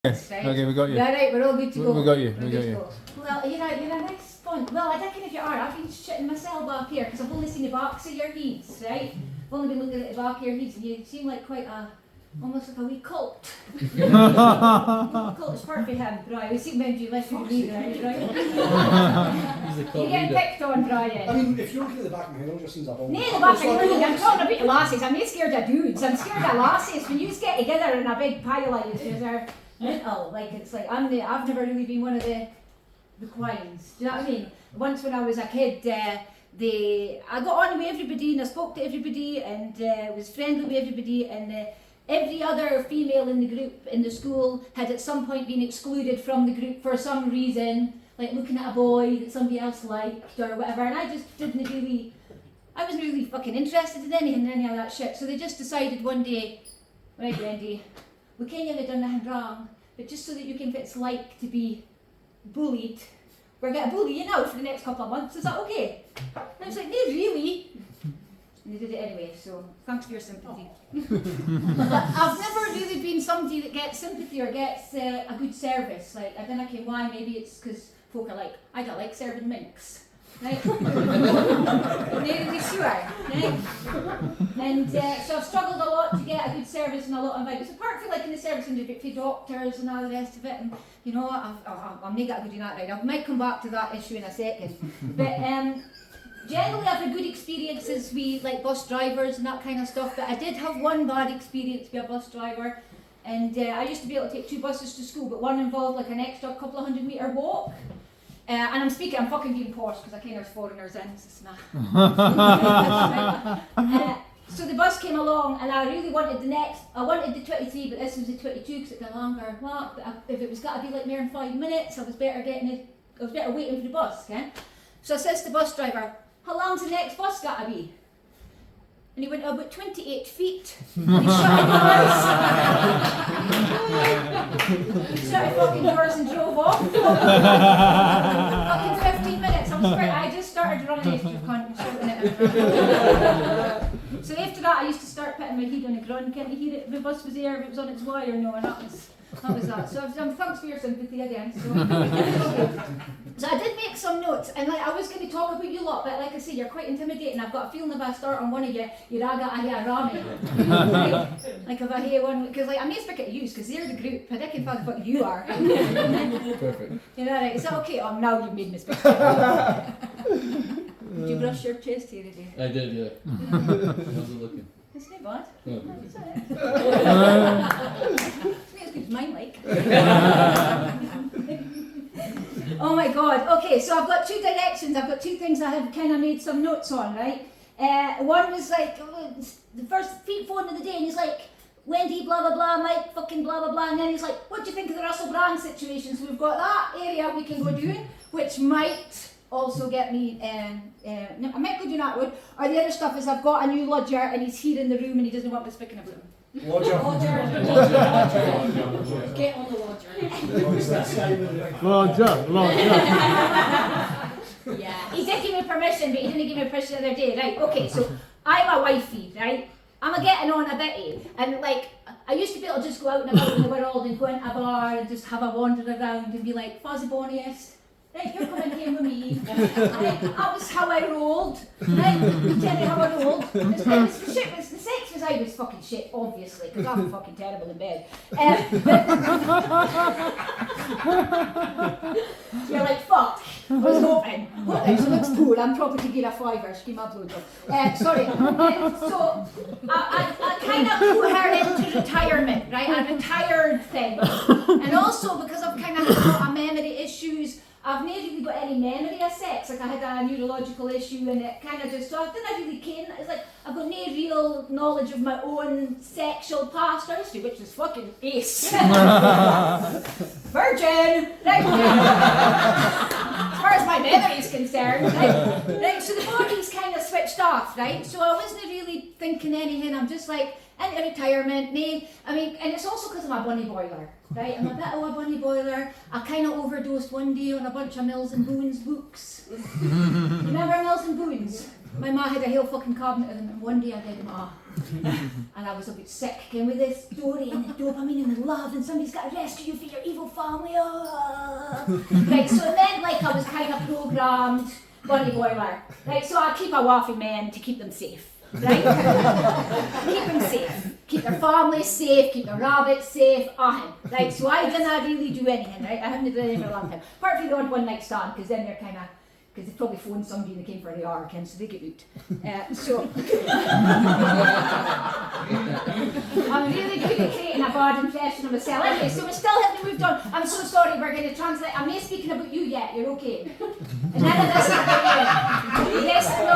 Right? Okay, we got you. Yeah, right, we're all good to go. We got you. We're good to go. Well, you're a nice fun. Well, I reckon if you are, I've been shitting myself up here because I've only seen the backs of your heads, right? I've only been looking at the back of your heads and you seem like quite almost like a wee cult. Cult is part for him, Brian. We seem around you less than me, right? He's a cult You're getting leader. picked on, Brian. I mean, if you're looking at the back of my head, it just seems like all. No, the back of your head. I'm talking about lassies. I'm not scared of dudes. I'm scared of lassies. When you get together in a big pile like you are mental. Like it's like I've never really been one of the quines. Do you know what I mean? Once when I was a kid, I got on with everybody and I spoke to everybody and was friendly with everybody and every other female in the group in the school had at some point been excluded from the group for some reason, like looking at a boy that somebody else liked or whatever, and I just I wasn't really fucking interested in any of that shit. So they just decided one day, right, Wendy, we can't have done nothing wrong, but just so that you can what it's like to be bullied, we're going to bully you now for the next couple of months. Is that okay? And I was like, no, really? And they did it anyway, so thanks for your sympathy. I've never really been somebody that gets sympathy or gets a good service. Like, I don't know why, maybe it's because folk are like, I don't like serving minks. Right? Really sure, right? And so I've struggled a lot to get a good service and a lot of advice. Apart from like in the service industry for doctors and all the rest of it, and you know, I'm not good doing that right. I might come back to that issue in a second. But generally I've had good experiences with like bus drivers and that kind of stuff, but I did have one bad experience with a bus driver, and I used to be able to take 2 buses to school, but one involved like an extra couple of 100-metre walk. And I'm fucking being posh because I kind of foreigners in, so so the bus came along and I really wanted I wanted the 23, but this was the 22 because it got longer. Well, if it was got to be like more than 5 minutes, I was better waiting for the bus, okay? So I says to the bus driver, how long's the next bus got to be? And he went, about 28 feet. And he shut his doors. He shut his fucking doors and drove off. Fucking 15 minutes. I just started running after the cunt and shouting at him. So after that, I used to start putting my head on the ground. Can't you hear it? The bus was there, if it was on its way or no, and that was that. So thanks for your sympathy again. So I did make some notes, and like I was going to talk about you lot, but like I say, you're quite intimidating. I've got a feeling if I start on one of you, you're I hear Rami. Like if I hear one, because like I'm not speaking to you, because they're the group. I don't know what you are. Perfect. You know, right? Is that okay? Oh, now you've made me speak. Did you brush your chest hair today? I did, yeah. How's it looking? It's not bad. No. It's alright. It's not as good as mine, like. Oh my god. Okay, so I've got 2 directions. I've got 2 things I have kind of made some notes on, right? One was like, the first phone of the day, and he's like, Wendy, blah blah blah, Mike, fucking blah blah blah, and then he's like, what do you think of the Russell Brand situation? So we've got that area we can go doing, which might also get me, I might go do that one, or the other stuff is I've got a new lodger and he's here in the room and he doesn't want me speaking about him. Lodger. Get on the lodger. Yeah, he did give me permission, but he didn't give me permission the other day. Right, okay, so I'm a wifey, right? I'm a getting on a bitty, and like, I used to be able to just go out and about in the world and go into a bar and just have a wander around and be like, Fuzzy Bonniest. Right, you're coming here with me. Right, that was how I rolled. Right, you tell me how I rolled. The sex was I was fucking shit, obviously, because I'm fucking terrible in bed. You're like, fuck, I was hoping. What this looks cool, I'm probably to get a fiver, give my blood up. Sorry. So, I kind of put her into retirement, right, a retired thing. And also, because I've kind of had a lot of memory issues, I've not really got any memory of sex. Like I had a neurological issue and it kind of just, so I didn't really care. It's like I've got no real knowledge of my own sexual past history, which is fucking ace. Virgin! Right? As far as my memory is concerned, right? So the body's kind of switched off, right? So I wasn't really thinking anything. I'm just like, into retirement, and it's also because I'm a bunny boiler, right? I'm a bit of a bunny boiler. I kind of overdosed one day on a bunch of Mills and Boons books. Remember Mills and Boons? My ma had a whole fucking cabinet of them, and one day I did them all. And I was a bit sick again with this story and the dopamine and the love and somebody's got to rescue you for your evil family. Right, so then like I was kind of programmed bunny boiler. Right, so I keep a waffy men to keep them safe. Right? Keep them safe. Keep their families safe, keep their rabbits safe, right? So I didn't really do anything, right? I haven't done anything for a long time. Apart from the odd one night stand, because then they're kind of, because they probably phoned somebody and they came for the ark, and so they get out. I'm really good at creating a bad impression of myself. Anyway, so we still haven't moved on. I'm so sorry, we're going to translate. I'm not speaking about you yet, you're okay. And none of this is about you. Yes, no,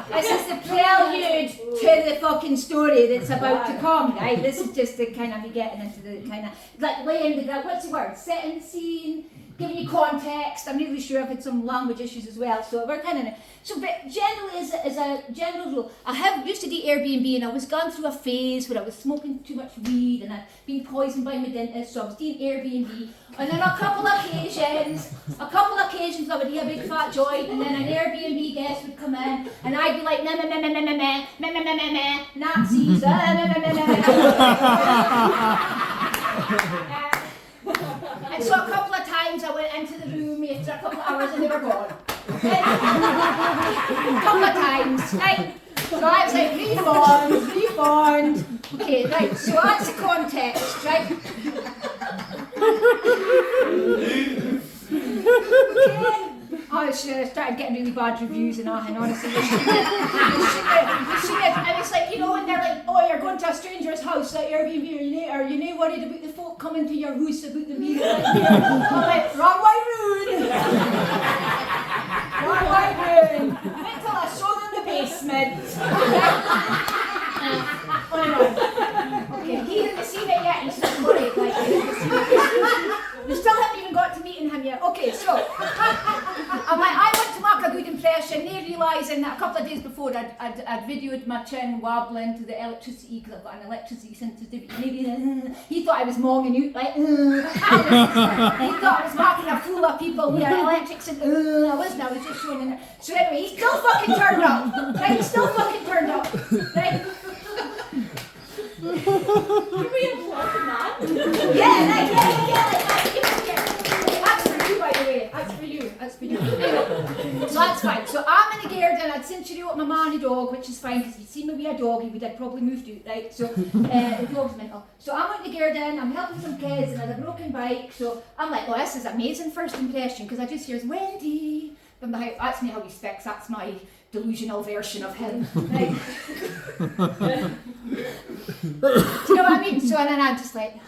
this is the prelude to the fucking story that's about to come, right? This is just the kind of me getting into the kind of, like laying the ground, what's the word? Setting the scene, giving you context. I'm really sure I've had some language issues as well, so we're kind of, so but generally as a general rule, I have used to do Airbnb and I was going through a phase where I was smoking too much weed and I'd been poisoned by my dentist, so I was doing Airbnb. And then a couple of occasions I would do a big fat joint and then an Airbnb guest would come in and I'd be like, Nazis, and so a couple of times I went into the room after a couple of hours and they were gone. A couple of times, right? So I was like, refund. Okay, right, so that's the context, right? Okay. Oh, I started getting really bad reviews and honestly, you should have. And it's like, you know, when they're like, oh, you're going to a stranger's house at Airbnb, or you know worried about the folk coming to your house about the meal. I'm like, wrong way room. Wait till I show them the basement. Okay, he hasn't seen it yet, he's just worried. Like, we still haven't even got to meeting him yet. Okay, so I'm like, I want to make a good impression, they realising that a couple of days before I'd videoed my chin wobbling to the electricity because I've got an electricity sensitivity. He thought I was monging out, like, he thought I was making a fool of people with electrics and I wasn't, I was just showing it. So anyway, he's still fucking turned up, right? He's still fucking turned up, right? Can we applaud him that? Yeah. That's for you, by the way. That's for you. Anyway, so that's fine. So I'm in the garden. I'd sent you out with my man and dog, which is fine because if you'd seen me with a dog, he would have probably moved out, right? So the dog's mental. So I'm out in the garden. I'm helping some kids and I had a broken bike. So I'm like, oh, this is amazing first impression because I just hear Wendy from the house. That's me how he speaks. That's my delusional version of him, right? Do you know what I mean? So and then I'm just like,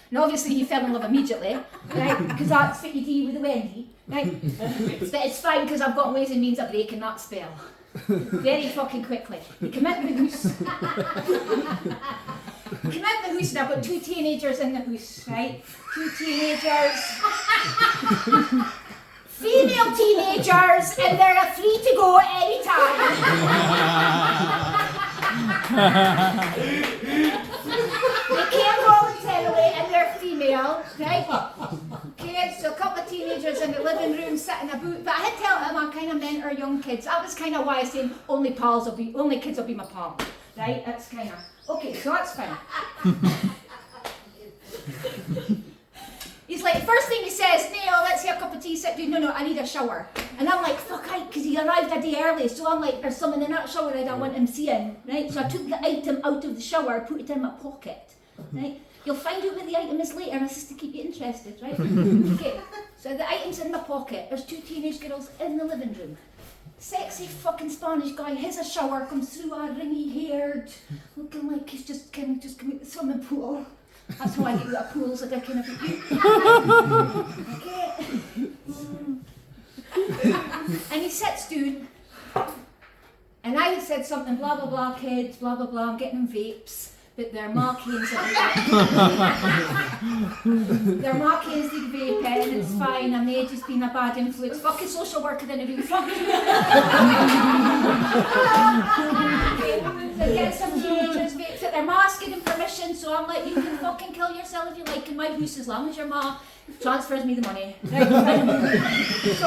and obviously he fell in love immediately, right? Because that's what you do with the Wendy, right? But it's fine because I've got ways and means of breaking that spell very fucking quickly. You come into the house. And I've got two teenagers in the house, right? Two teenagers. Female teenagers, and they're free to go at any time. They came voluntarily and they're female, right? Okay, so a couple of teenagers in the living room sitting about, but I had to tell them I kind of mentor young kids. That was kind of why I said only kids will be my pal, right? That's kind of, okay, so that's fine. He's like, first thing he says, Neil, let's have a cup of tea, sit down. No, I need a shower. And I'm like, fuck, because he arrived a day early. So I'm like, there's something in that shower I don't want him seeing, right? So I took the item out of the shower, put it in my pocket, right? You'll find out what the item is later, and it's just to keep you interested, right? Okay, so the item's in my pocket. There's two teenage girls in the living room. Sexy fucking Spanish guy has a shower, comes through all ringy haired, looking like he's just come out the swimming pool. That's how I get out of pools, I reckon, about you. Okay. And he sits down, and I had said something, blah blah blah kids, blah blah blah, I'm getting them vapes, but they're markings they're markings they vape and it's fine, and they just been a bad influence. Fuck a social worker then I do, fuck you. So get some teenagers vape that their ma's giving permission, so I'm like, you can fucking kill yourself if you like in my house as long as your ma transfers me the money. Right? So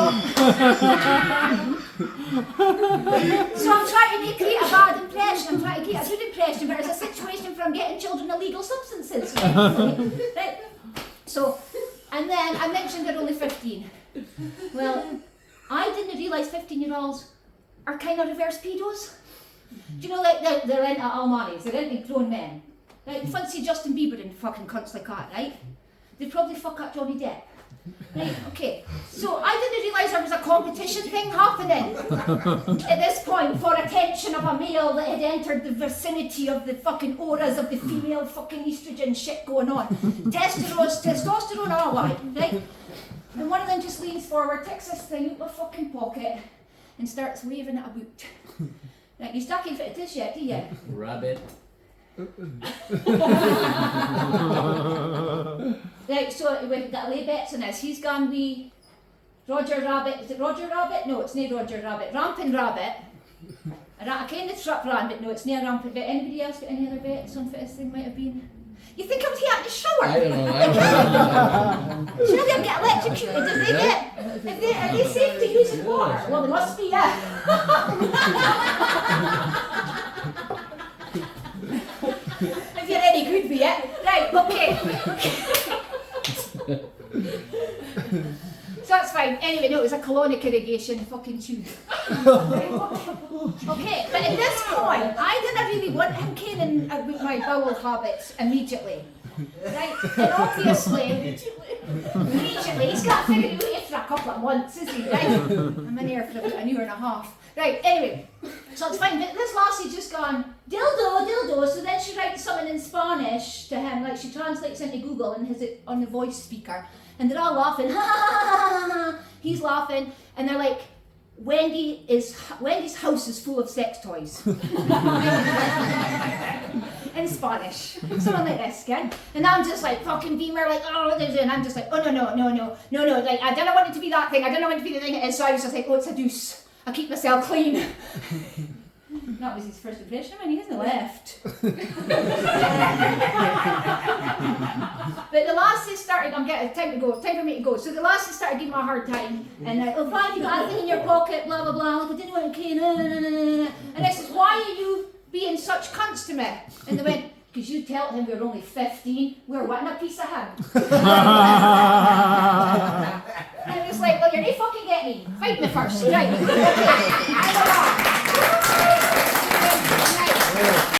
I'm trying to create a bad impression, I'm trying to create a good impression, but it's a situation from getting children illegal substances. Right? So, and then I mentioned they're only 15. Well, I didn't realise 15-year-olds are kind of reverse pedos. Do you know, like they're into Almanis, they're into grown men. Right? You fancy Justin Bieber and fucking cunts like that, right? They'd probably fuck up Johnny Depp. Right, okay. So I didn't realise there was a competition thing happening at this point for attention of a male that had entered the vicinity of the fucking auras of the female fucking estrogen shit going on. Testosterone all right, right? And one of them just leans forward, takes this thing out of my fucking pocket and starts waving it about. Like, you stuck in for it yet, do you? Rabbit. Right, so we've got lay bets on this. He's gone wee Roger Rabbit. Is it Roger Rabbit? No, it's not Roger Rabbit. Rampant Rabbit. I kind of struck Rabbit. No, it's not Rampant. But anybody else got any other bets on what this thing might have been? You think I was here at the shower? I don't know. Surely I'll get electrocuted. Are they safe to use in water? Well, they must be, yeah. If you're any good for it. Right, okay. So that's fine. Anyway, no, it was a colonic irrigation fucking tube. Okay, but at this point, I didn't really want him caring about my bowel habits immediately. Right? And obviously, immediately, he's got to figure it out after a couple of months, is he? Right? I'm in here for about an hour and a half. Right, anyway, so it's fine. But this lassie just gone, dildo, dildo. So then she writes something in Spanish to him, like she translates into Google and has it on the voice speaker. And they're all laughing, ha ha ha ha ha. He's laughing, and they're like, Wendy's house is full of sex toys. In Spanish, something like this, okay? And I'm just like fucking Beamer, like, oh, what are they doing? I'm just like, oh no, like I don't want it to be that thing. I don't want it to be the thing it is. So I was just like, oh, it's a deuce. I keep myself clean. That was his first impression. I mean, he hasn't left. But the lassie started, I'm getting time to go, time for me to go. So the lassie started giving me a hard time. And like, oh, why have you got anything in your pocket, blah, blah, blah. Like, I didn't want to key. And I said, why are you being such cunts to me? And they went, because you tell him we're only 15, we're wanting a piece of him. And it was like, well, you're not fucking getting me. Fight me first, right? Okay, I'm